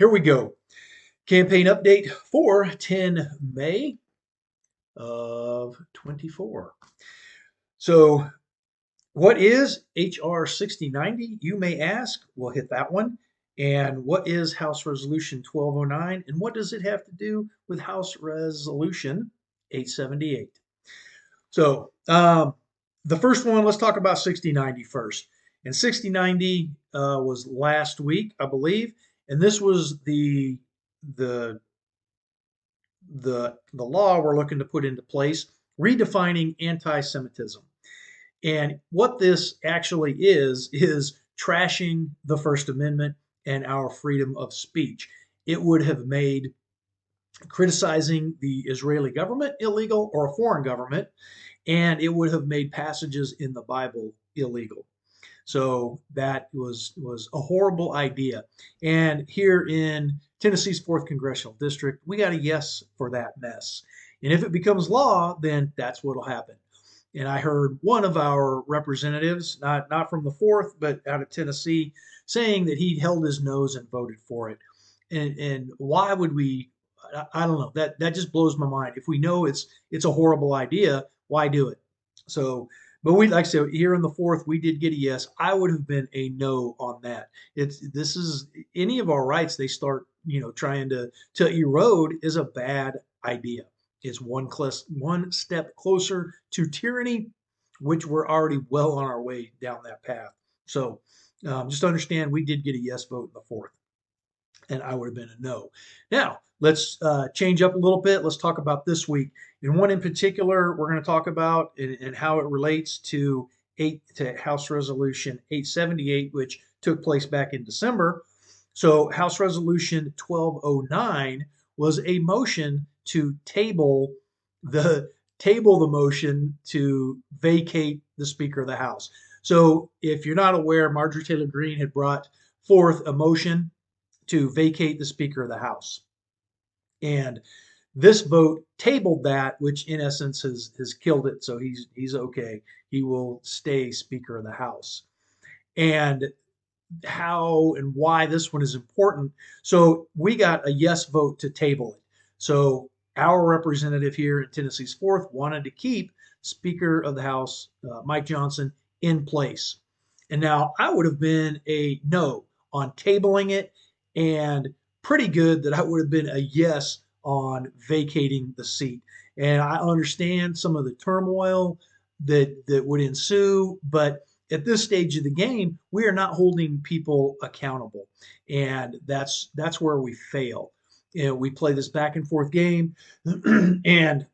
here we go. Campaign update for 10 May of 24. So, what is HR 6090? You may ask. We'll hit that one. And what is House Resolution 1209? And what does it have to do with House Resolution 878? So, the first one, let's talk about 6090 first. And 6090 was last week, I believe. And this was the the law we're looking to put into place, redefining anti-Semitism. And what this actually is trashing the First Amendment and our freedom of speech. It would have made criticizing the Israeli government illegal or a foreign government, and it would have made passages in the Bible illegal. So that was a horrible idea. And here in Tennessee's 4th Congressional District, we got a yes for that mess. And if it becomes law, then that's what'll happen. And I heard one of our representatives, not from the 4th, but out of Tennessee, saying that he held his nose and voted for it. And why would we? I don't know. That just blows my mind. If we know it's a horrible idea, why do it? So, but we, like I said, here in the 4th, we did get a yes. I would have been a no on that. This is any of our rights they start trying to erode is a bad idea. It's one step closer to tyranny, which we're already well on our way down that path. So just understand we did get a yes vote in the 4th, and I would have been a no. Now, let's change up a little bit. Let's talk about this week. And one in particular, we're going to talk about and how it relates to House Resolution 878, which took place back in December. So House Resolution 1209 was a motion to table the motion to vacate the Speaker of the House. So if you're not aware, Marjorie Taylor Greene had brought forth a motion to vacate the Speaker of the House. And this vote tabled that, which in essence has killed it. So he's okay. He will stay Speaker of the House. And how and why this one is important. So we got a yes vote to table it. So our representative here in Tennessee's 4th wanted to keep Speaker of the House Mike Johnson in place. And now I would have been a no on tabling it, and pretty good that I would have been a yes on vacating the seat. And I understand some of the turmoil that would ensue, but at this stage of the game, we are not holding people accountable, and that's where we fail. We play this back and forth game, and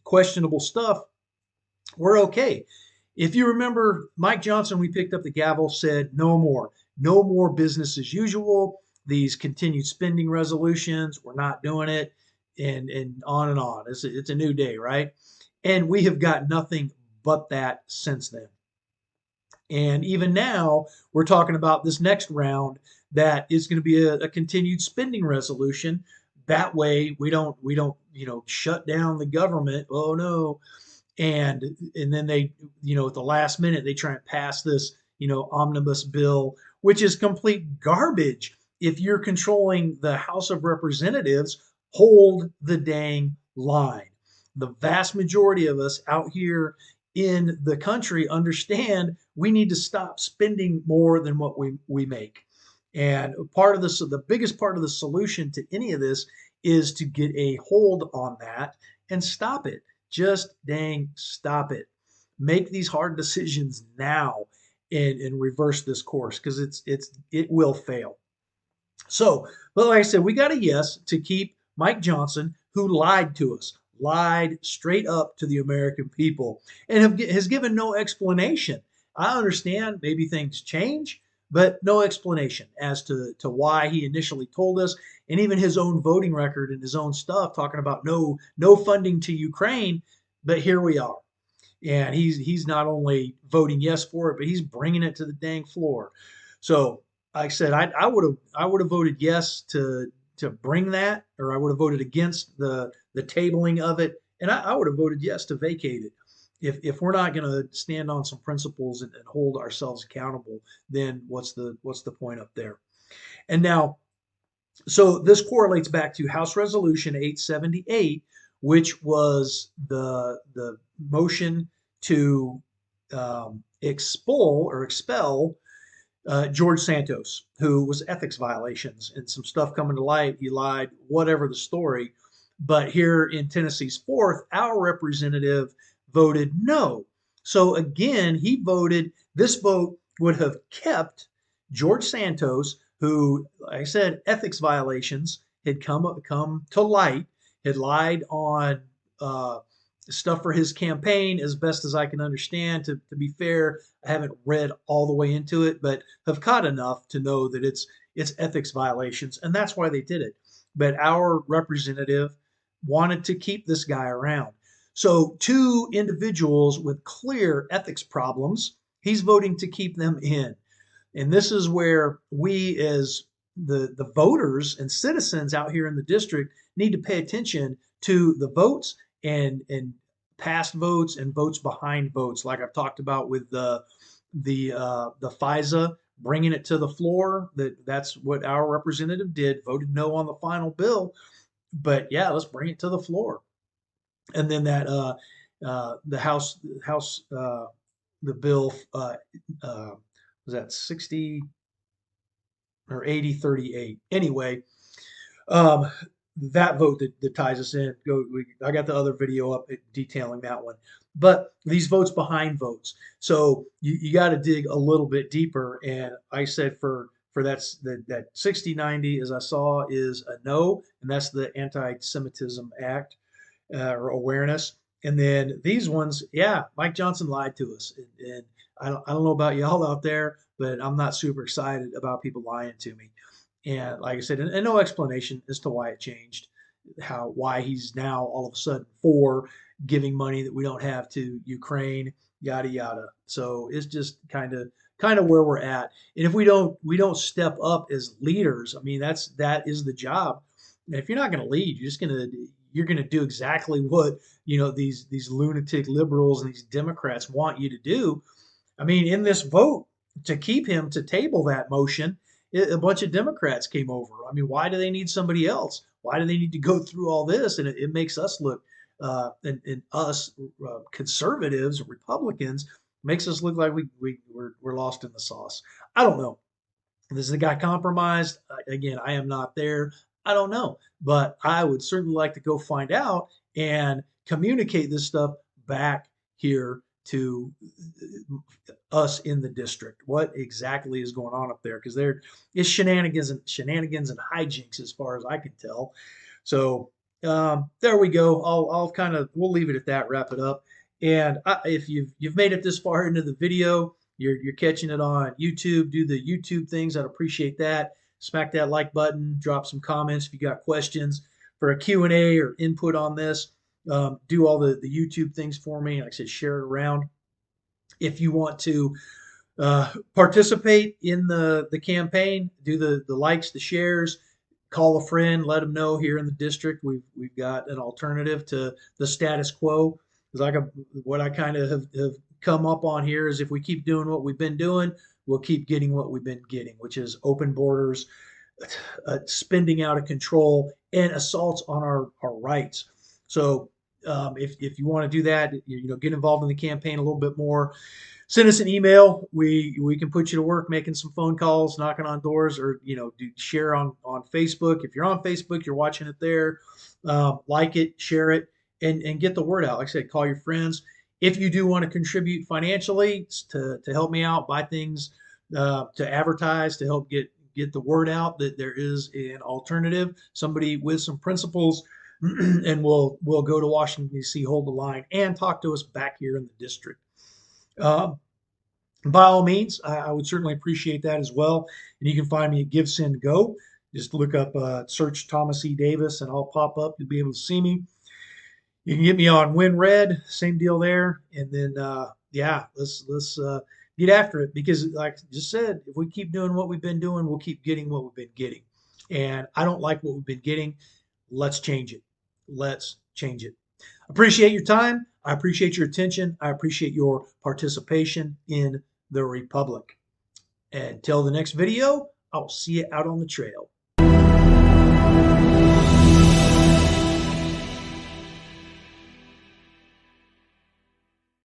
questionable stuff. We're okay. If you remember, Mike Johnson, we picked up the gavel, said no more business as usual. These continued spending resolutions, we're not doing it, and on and on. It's a new day, right? And we have got nothing but that since then. And even now, we're talking about this next round that is going to be a continued spending resolution. That way, we don't shut down the government. Oh no! And then they at the last minute they try and pass this omnibus bill, which is complete garbage. If you're controlling the House of Representatives, hold the dang line. The vast majority of us out here in the country understand we need to stop spending more than what we make. And part of this, the biggest part of the solution to any of this is to get a hold on that and stop it. Just dang stop it. Make these hard decisions now and reverse this course, because it will fail. So, but like I said, we got a yes to keep Mike Johnson, who lied to us, lied straight up to the American people, and has given no explanation. I understand maybe things change, but no explanation as to why he initially told us, and even his own voting record and his own stuff talking about no funding to Ukraine. But here we are, and he's not only voting yes for it, but he's bringing it to the dang floor. So like I said, I would have voted yes to bring that, or I would have voted against the tabling of it, and I would have voted yes to vacate it. If we're not going to stand on some principles and hold ourselves accountable, then what's the point up there? And now So this correlates back to House Resolution 878, which was the motion to expel George Santos, who was ethics violations and some stuff coming to light. He lied, whatever the story. But here in Tennessee's fourth, our representative voted no. So again, he voted, this vote would have kept George Santos, who, like I said, ethics violations had come to light, had lied on uh, stuff for his campaign, as best as I can understand. To be fair, I haven't read all the way into it, but have caught enough to know that it's ethics violations, and that's why they did it. But our representative wanted to keep this guy around. So two individuals with clear ethics problems, he's voting to keep them in. And this is where we, as the voters and citizens out here in the district, need to pay attention to the votes and past votes and votes behind votes, like I've talked about with the FISA, bringing it to the floor. That's what our representative did, voted no on the final bill. But yeah, let's bring it to the floor. And then that the House the bill was that 60 or 80-38. Anyway, um, that vote that ties us in. I got the other video up detailing that one. But these votes behind votes. So you got to dig a little bit deeper. And I said for that 60-90, as I saw, is a no, and that's the Anti-Semitism Act or awareness. And then these ones, yeah, Mike Johnson lied to us, and I don't know about y'all out there, but I'm not super excited about people lying to me. And like I said, and no explanation as to why it changed, why he's now all of a sudden for giving money that we don't have to Ukraine, yada yada. So it's just kind of where we're at. And if we don't step up as leaders, I mean that is the job. And if you're not going to lead, you're going to do exactly what these lunatic liberals and these Democrats want you to do. I mean, in this vote to keep him to table that motion, a bunch of Democrats came over. I mean, why do they need somebody else? Why do they need to go through all this? And it makes us look, and us conservatives, Republicans, makes us look like we're lost in the sauce. I don't know. Is the guy compromised? Again, I am not there. I don't know, but I would certainly like to go find out and communicate this stuff back here to us in the district. What exactly is going on up there? Because there is shenanigans and hijinks as far as I can tell. So there we go. I'll kind of we'll leave it at that. Wrap it up. And if you've made it this far into the video, you're catching it on YouTube. Do the YouTube things. I'd appreciate that. Smack that like button. Drop some comments if you got questions for a Q&A or input on this. Do all the YouTube things for me. Like I said, share it around. If you want to participate in the campaign, do the likes, the shares, call a friend, let them know here in the district we've got an alternative to the status quo. Because what I kind of have come up on here is if we keep doing what we've been doing, we'll keep getting what we've been getting, which is open borders, spending out of control, and assaults on our rights. So if you want to do that, get involved in the campaign a little bit more, send us an email. We can put you to work making some phone calls, knocking on doors, or do share on Facebook. If you're on Facebook, you're watching it there. Like it, share it, and get the word out. Like I said, call your friends. If you do want to contribute financially to help me out, buy things to advertise, to help get the word out that there is an alternative, somebody with some principles, and we'll go to Washington D.C., hold the line, and talk to us back here in the district. By all means, I would certainly appreciate that as well. And you can find me at Give Send Go. Just look up, search Thomas E. Davis, and I'll pop up. You'll be able to see me. You can get me on WinRed, same deal there. And then, yeah, let's get after it, because, like I just said, if we keep doing what we've been doing, we'll keep getting what we've been getting. And I don't like what we've been getting. Let's change it. Let's change it. Appreciate your time. I appreciate your attention. I appreciate your participation in the Republic. Until the next video, I'll see you out on the trail.